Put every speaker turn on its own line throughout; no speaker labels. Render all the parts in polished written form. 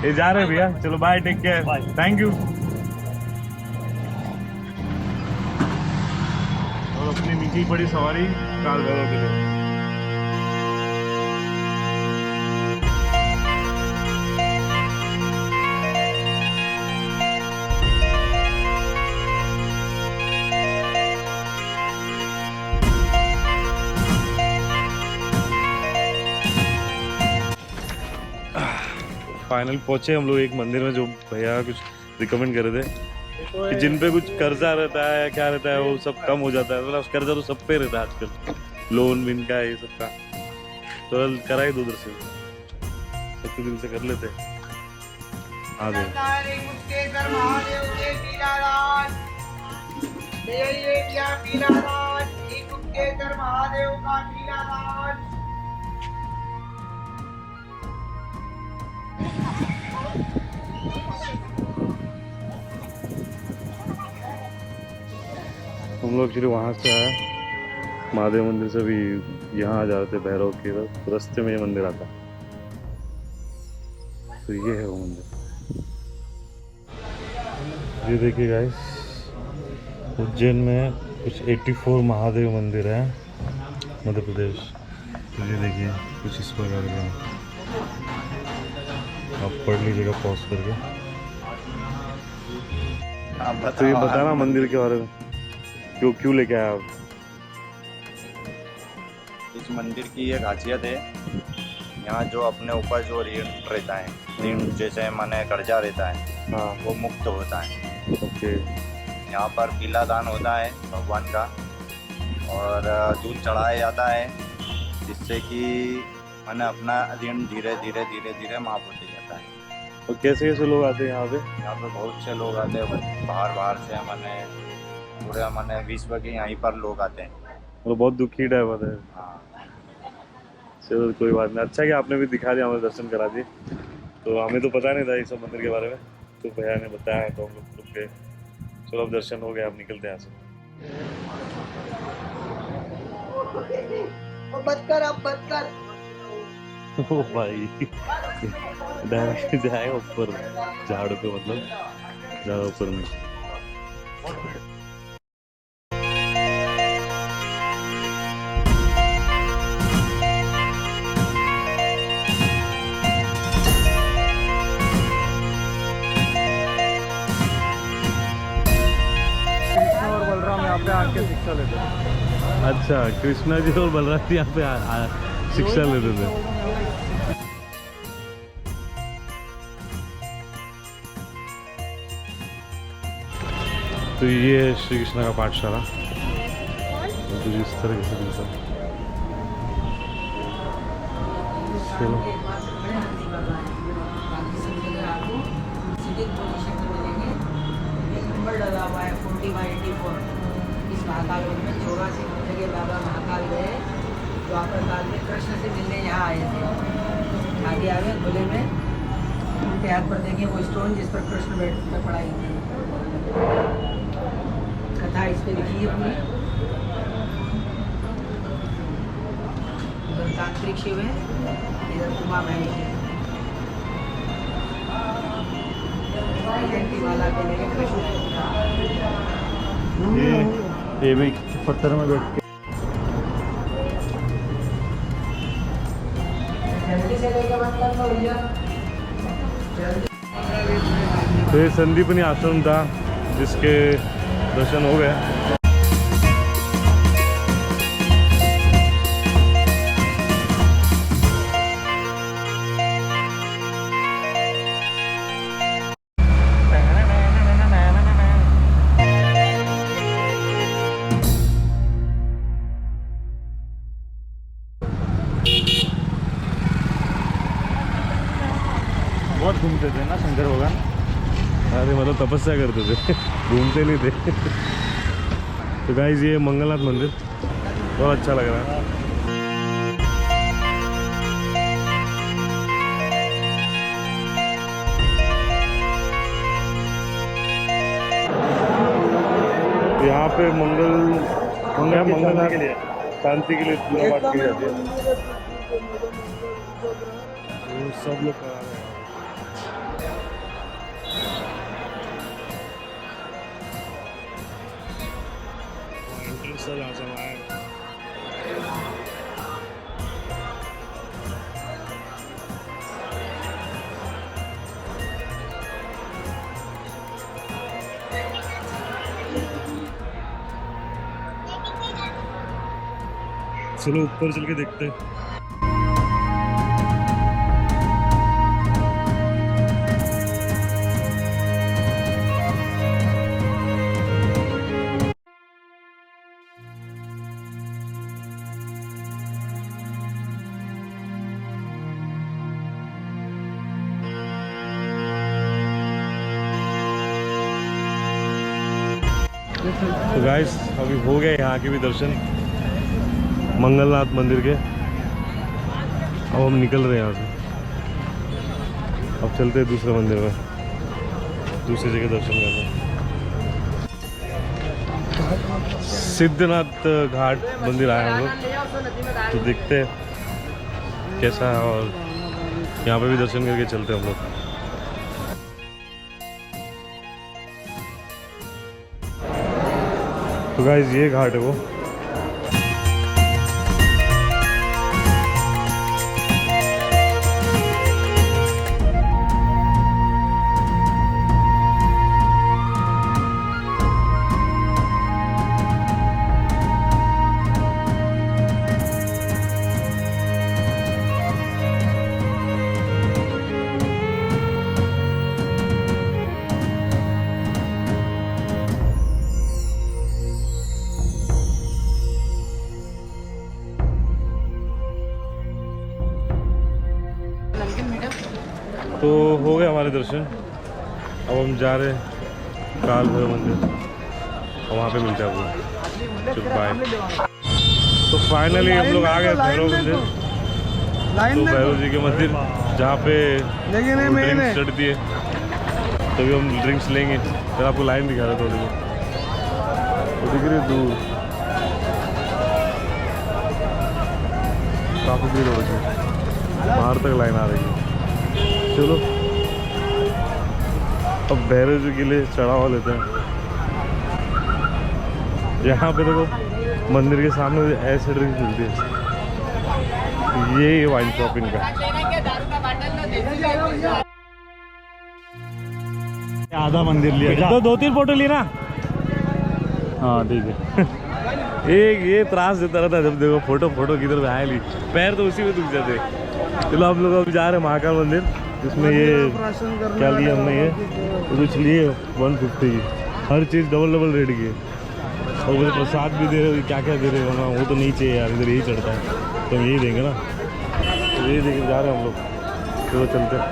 ये जा रहे हैं भैया, चलो bye, take care, thank you. और अपनी निकली पड़ी सवारी काल भैरव के लिए। फाइनल पहुंचे हम लोग एक मंदिर में, जो भैया कुछ रिकमेंड कर रहे थे कि जिन पे कुछ कर्जा रहता है या क्या रहता है वो सब कम हो जाता है। मतलब कर्जा तो सब पे रहता है आजकल, लोन विन का ये सब का। तो कराए दो उधर से, सबके दिल से कर लेते। हाँ दे हम लोग एक्चुअली वहाँ से आए महादेव मंदिर से, भी यहाँ आ जाते भैरव के रास्ते में ये मंदिर आता। तो ये है वो मंदिर, ये देखिए गाइस, उज्जैन में कुछ 84 महादेव मंदिर है मध्य प्रदेश। तो ये देखिए कुछ इस प्रकार का, आप पढ़ लीजिएगा पॉज करके। तो ये बताना मंदिर के बारे में, क्यों लेके आया आप?
इस मंदिर की एक खासियत है, यहाँ जो अपने ऊपर जो ऋण रहता है, ऋण जैसे माने कर्जा रहता है,
हाँ,
वो मुक्त होता है।
ओके।
यहाँ पर पीला दान होता है भगवान का, और दूध चढ़ाया जाता है, जिससे कि माने अपना ऋण धीरे धीरे धीरे धीरे माफ होते जाता है।
और कैसे कैसे लोग आते हैं यहाँ पे?
यहाँ पर बहुत से लोग आते हैं, बाहर से, माने पूरे माने विश्व के यहीं पर लोग आते हैं।
मतलब बहुत दुखी टाइप होता है।
हाँ,
चलो कोई बात नहीं, अच्छा कि आपने भी दिखा दिया, हमें दर्शन करा दिए। तो हमें तो पता नहीं था इस सब मंदिर के बारे में, तो भैया ने बताया तो हम लोग रुक गए। चलो अब दर्शन हो गए, अब निकलते हैं यहाँ से। ओ भाई डायरेक्ट जाएगा ऊपर झाड़ पे, मतलब ज़्यादा ऊपर नहीं।
पे आके शिक्षा लेते थे।
अच्छा, कृष्णा जी और बलराम जी यहाँ पे शिक्षा लेते थे। तो ये है श्री कृष्ण का पाठशाला, तो इस तरह से मिलता है। चलो
इस महाकाल वन में 84 जगह बाबा महाकाल गए। द्वापर काल में कृष्ण से मिलने यहाँ आए थे। आगे आगे खुले में उनके हाथ पर देखें वो स्टोन जिस पर कृष्ण बैठ कर पढ़ाई थी। कथा इस पे लिखी है पूरी। उधर तांत्रिक शिव है, इधर उमा महेश है। माला के लेके कृष्ण
ये भी पत्थर में बैठ के। तो ये संदीपनी आश्रम था जिसके दर्शन हो गए।
बहुत घूमते थे ना शंकर भगवान।
अरे मतलब तपस्या करते थे घूमते नहीं थे। तो गाइस ये मंगलनाथ मंदिर बहुत अच्छा लग रहा है। यहाँ पे मंगलनाथ के लिए शांति के लिए पूजा पाठ की जाती है। सब लोग करा रहे हैं। सब यहाँ से आए। चलो ऊपर चल के देखते हैं। तो गाइस अभी हो गए यहाँ के भी दर्शन मंगलनाथ मंदिर के। अब हम निकल रहे हैं यहाँ से। अब चलते हैं दूसरे मंदिर में, दूसरी जगह दर्शन करने। सिद्धनाथ घाट मंदिर आए हम लोग, तो देखते हैं कैसा है और यहाँ पे भी दर्शन करके चलते हैं हम लोग। तो गाइस ये घाट है वो। तो हो गए हमारे दर्शन। अब हम जा रहे हैं काल भैरव मंदिर और वहाँ पे मिलते हैं आपको। चलो बाय। तो फाइनली हम लोग आ गए भैरव मंदिर। तो भैरव जी के मंदिर जहाँ पे ड्रिंक्स चढ़ती है, तो भी हम ड्रिंक्स लेंगे। फिर आपको लाइन दिखा रहे थोड़ी बहुत, तो दिख रही है दूर, काफ़ी भीड़ हो रही है, बाहर तक लाइन आ रही है। चलो अब भैरव जी के लिए चढ़ावा लेते हैं। यहाँ पे देखो मंदिर के सामने ऐसे ड्रिंक मिलती है। ये वाइन शॉप इनका।
आधा मंदिर लिया
तो 2-3 फोटो लेना।
हाँ ठीक है।
एक ये त्रास देता रहता है जब देखो फोटो किधर से आए ली, पैर तो उसी में दुख जाते। चलो हम लोग अभी जा रहे हैं महाकाल मंदिर, जिसमें ये क्या लिया हमने, ये कुछ लिए 150 की, हर चीज़ डबल रेट की है। और मुझे प्रसाद भी दे रहे, क्या क्या दे रहे हो ना, वो तो नहीं चाहिए यार, इधर यही चढ़ता है, तो हम यही देंगे ना। तो यही देके जा रहे हैं हम लोग। चलो चलते हैं।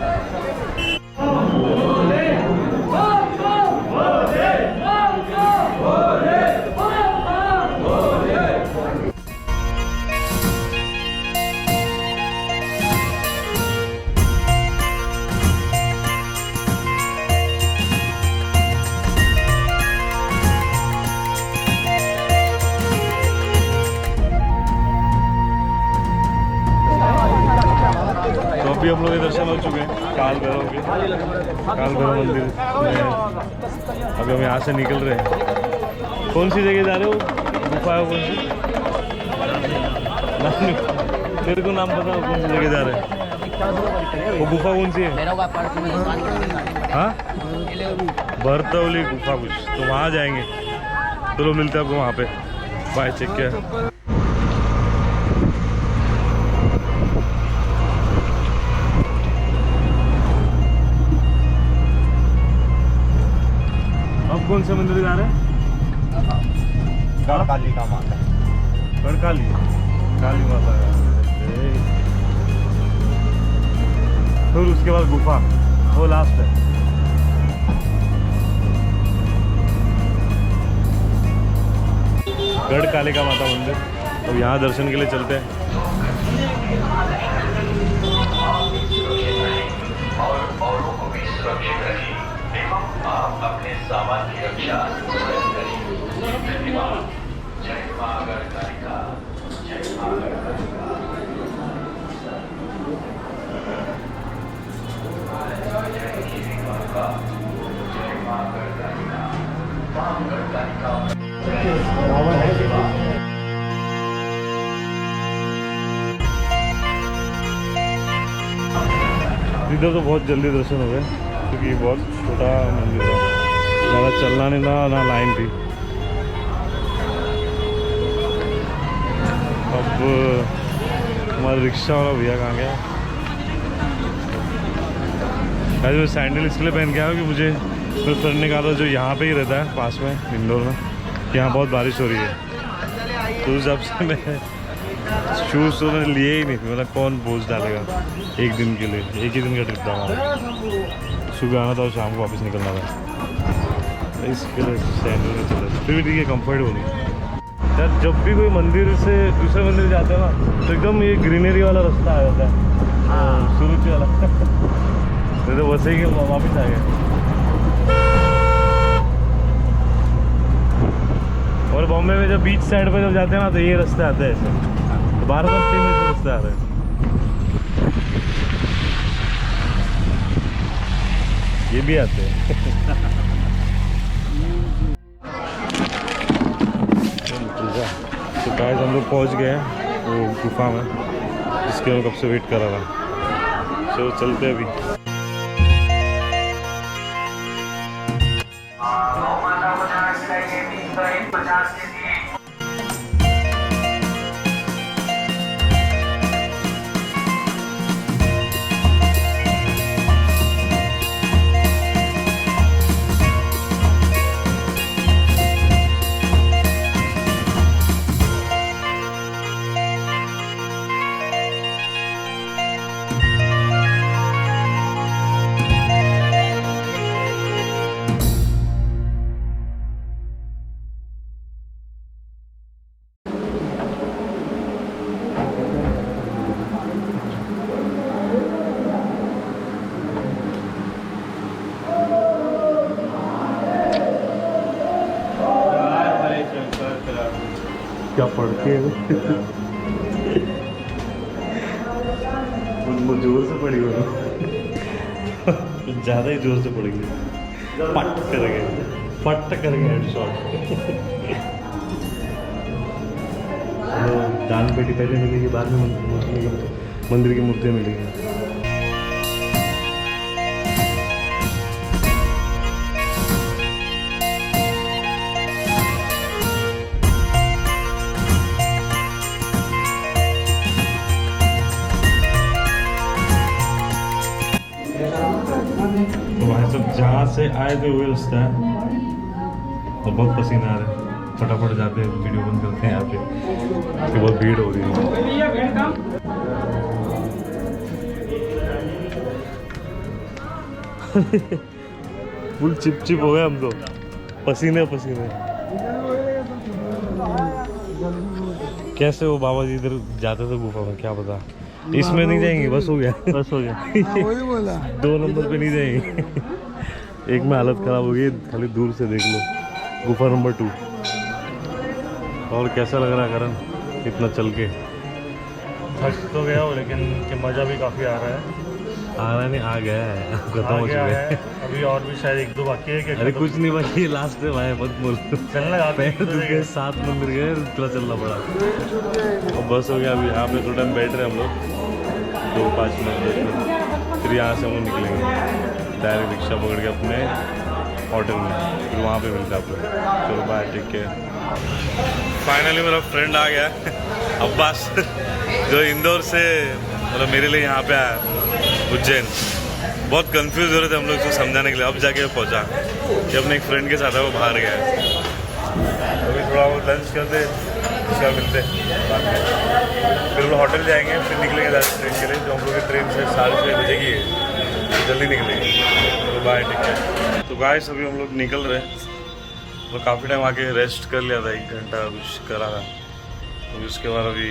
अभी हम लोग के दर्शन हो चुके हैं काल भैरव के, काल भैरव मंदिर में। अभी हम यहाँ से निकल रहे हैं। कौन सी जगह जा रहे हो? गुफा है कौन सी? मेरे को नाम पता, कौन सी जगह जा रहे हैं? वो गुफा कौन सी है? हाँ, भरतौली गुफा कुछ, तो वहाँ जाएंगे। चलो मिलते हैं आपको वहाँ पे। बाय, चेक किया। कौन से मंदिर जा रहे हैं?
गढ़काली का माता।
गढ़काली काली माता का। फिर उसके बाद गुफा, वो लास्ट है। गढ़काली का माता मंदिर। अब यहाँ दर्शन के लिए चलते हैं।
आप अपने सामान की रक्षा धन्यवाद। जय मां गढ़कालिका, जय मां गढ़कालिका। जय देवी माता, जय मां गढ़कालिका, मां गढ़कालिका।
इधर तो बहुत जल्दी दर्शन हो गए क्योंकि ये बहुत छोटा मंदिर है, ज़्यादा चलना नहीं ना लाइन थी। अब हमारा रिक्शा वाला भैया कहाँ गया? आज मैं सैंडल इसलिए पहन के आया कि मुझे मेरे फ्रेंड ने कहा था जो यहाँ पे ही रहता है पास में इंदौर में, यहाँ बहुत बारिश हो रही है, तो उस हिसाब से मैं शूज़ तो मैंने लिए ही नहीं थे। मतलब कौन बोझ डालेगा एक दिन के लिए, एक ही दिन का ट्रिप था हमारा, सुबह आना था और शाम को वापस निकलना था, इसके लिए सैंडल में चला। फिर भी ठीक है, कम्फर्टेबल है यार। जब भी कोई मंदिर से दूसरे मंदिर जाते हैं ना तो एकदम ये ग्रीनरी वाला रास्ता आ जाता है, सुरुचि वाला नहीं तो वैसे ही वापस आ गए। और बॉम्बे में जब बीच साइड पे जब जाते हैं ना तो ये रास्ते आते हैं ऐसे, तो बार बार सेम ऐसे रास्ते आ रहे हैं। ये भी आते हैं। तो गाइस हम लोग पहुंच गए हैं वो गुफा में जिसके हम कब से वेट कर रहा था। चलो चलते हैं अभी। क्या पढ़ते हैं वो जोर से पड़ी हो ज़्यादा ही जोर से पड़ेगी, फट करेंगे हेडशॉट। दान पेटी पहले मिलेगी, बाद में मंदिर की मूर्तियाँ मिलेगी। तो भाई सब जहाँ से आए थे वही रास्ता है, तो बहुत पसीना आ रहा है, फटाफट जाते हैं, वीडियो बंद करते हैं यहाँ पे क्योंकि बहुत भीड़ हो रही है। फुल चिप हो गए हम तो, पसीने। कैसे वो बाबा जी इधर जाते थे गुफा में, क्या पता। इसमें नहीं जाएंगे, बस हो गया। 2 नंबर पे नहीं जाएंगे। एक में हालत खराब हो गई, खाली दूर से देख लो गुफा नंबर 2। और कैसा लग रहा है करण इतना चल के?
थक तो गया हो लेकिन मज़ा भी काफ़ी आ रहा है।
नहीं, आ गया है, खत्म हो चुका है।
अभी और भी शायद 1-2 बाकी है।
अरे कुछ नहीं बाकी, लास्ट में भाई मत बोल,
चलना
पैर दुख गए, 7 मंदिर गए, इतना चलना पड़ा। और बस हो गया, अभी यहाँ पे थोड़ा टाइम बैठ रहे हम लोग, 2-5 मिनट, फिर यहाँ से हम लोग निकलेंगे डायरेक्ट रिक्शा पकड़ के अपने होटल में, फिर वहाँ पे मिलता है आप लोग। चलो बाय, टेक केयर। फाइनली मेरा फ्रेंड आ गया अब्बास, जो इंदौर से मतलब मेरे लिए यहाँ पे आया उज्जैन। बहुत कंफ्यूज हो रहे थे हम लोग उसको समझाने के लिए, अब जाके पहुँचा कि अपने एक फ्रेंड के साथ है, वो बाहर गया है। अभी थोड़ा वो लंच करते, उसका मिलते बाद में, फिर हम लोग होटल जाएंगे, फिर निकलेंगे डायरेक्ट ट्रेन के लिए, जो हम लोग की ट्रेन से 6:30 बजे की है, तो जल्दी निकलेंगे। तो बाय, टेक केयर। तो गाइस अभी हम लोग निकल रहे हैं, तो काफ़ी टाइम आके रेस्ट कर लिया था, 1 घंटा कुछ करा था। तो उसके बाद अभी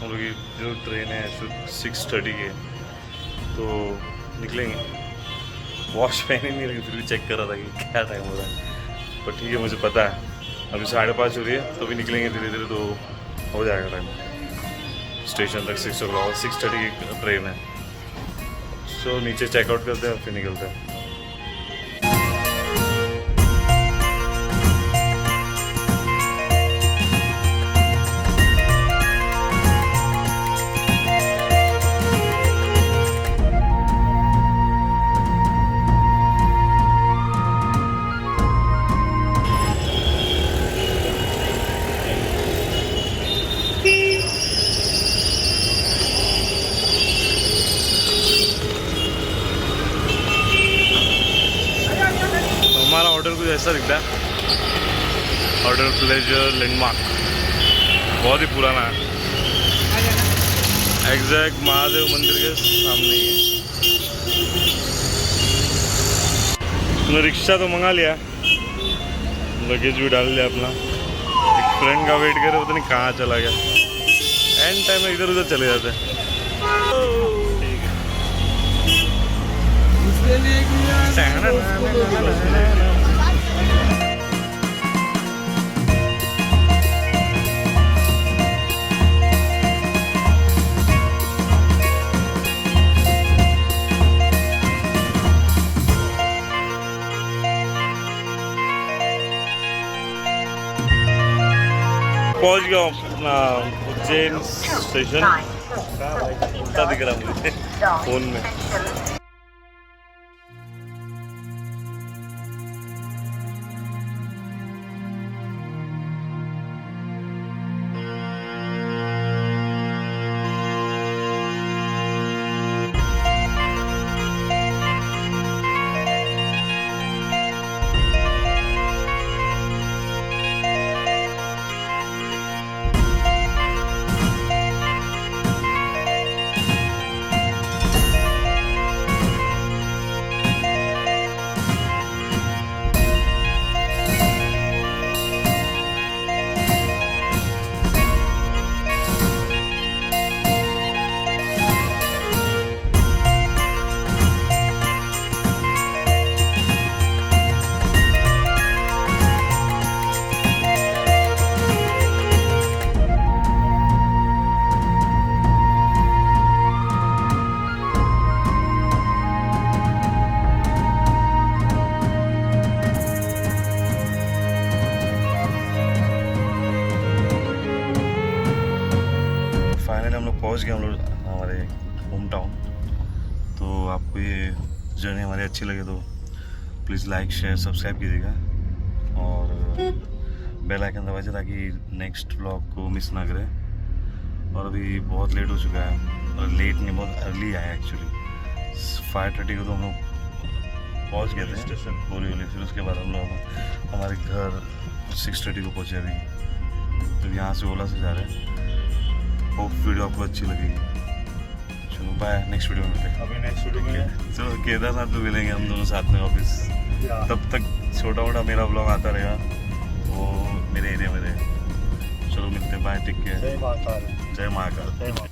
हम लोग की जो ट्रेन है 6:30 की, तो निकलेंगे। वॉच पहने नहीं, लेकिन फिर भी चेक कर रहा था कि क्या टाइम हो रहा है, पर ठीक है मुझे पता है अभी 5:30 हो रही है, तो भी निकलेंगे धीरे धीरे, तो हो जाएगा टाइम स्टेशन तक। 6 o'clock 6:30 की ट्रेन है। सो नीचे चेकआउट करते हैं, फिर निकलते हैं। ऑर्डर कुछ ऐसा दिखता है, ऑर्डर प्लेजर लैंडमार्क, बहुत ही पुराना है, एग्जैक्ट महादेव मंदिर के सामने ही है। तूने रिक्शा तो मंगा लिया, लगेज भी डाल लिया अपना, एक फ्रेंड का वेट करे, पता नहीं कहाँ चला गया, एंड टाइम में इधर उधर चले जाते हैं। पहुंच गया हूं अपना उज्जैन स्टेशन, उल्टा दिख रहा मुझे फोन में। पहुंच गए हम लोग हमारे होम टाउन। तो आपको ये जर्नी हमारी अच्छी लगे तो प्लीज़ लाइक शेयर सब्सक्राइब कीजिएगा और बेल आइकन दबाइए ताकि नेक्स्ट ब्लॉग को मिस ना करें। और अभी बहुत लेट हो चुका है, और लेट नहीं बहुत अर्ली आया एक्चुअली। 5:30 को तो हम लोग पहुँच गए थे स्टेशन बोरीवली, फिर उसके बाद हम लोग हमारे घर 6:30 को पहुँचे अभी। तो यहाँ से ओला से जा रहे हैं। होप वीडियो आपको अच्छी लगेगी। चलो बाय, नेक्स्ट वीडियो में मिलते हैं।
अभी नेक्स्ट वीडियो में
चलो केदारनाथ में मिलेंगे हम दोनों साथ में वापस। तब तक छोटा मोटा मेरा ब्लॉग आता रहेगा, वो मेरे एरिया में रहेगा। चलो मिलते हैं, बाय, टेक केयर।
जय महाकाल।
जय महाकाल।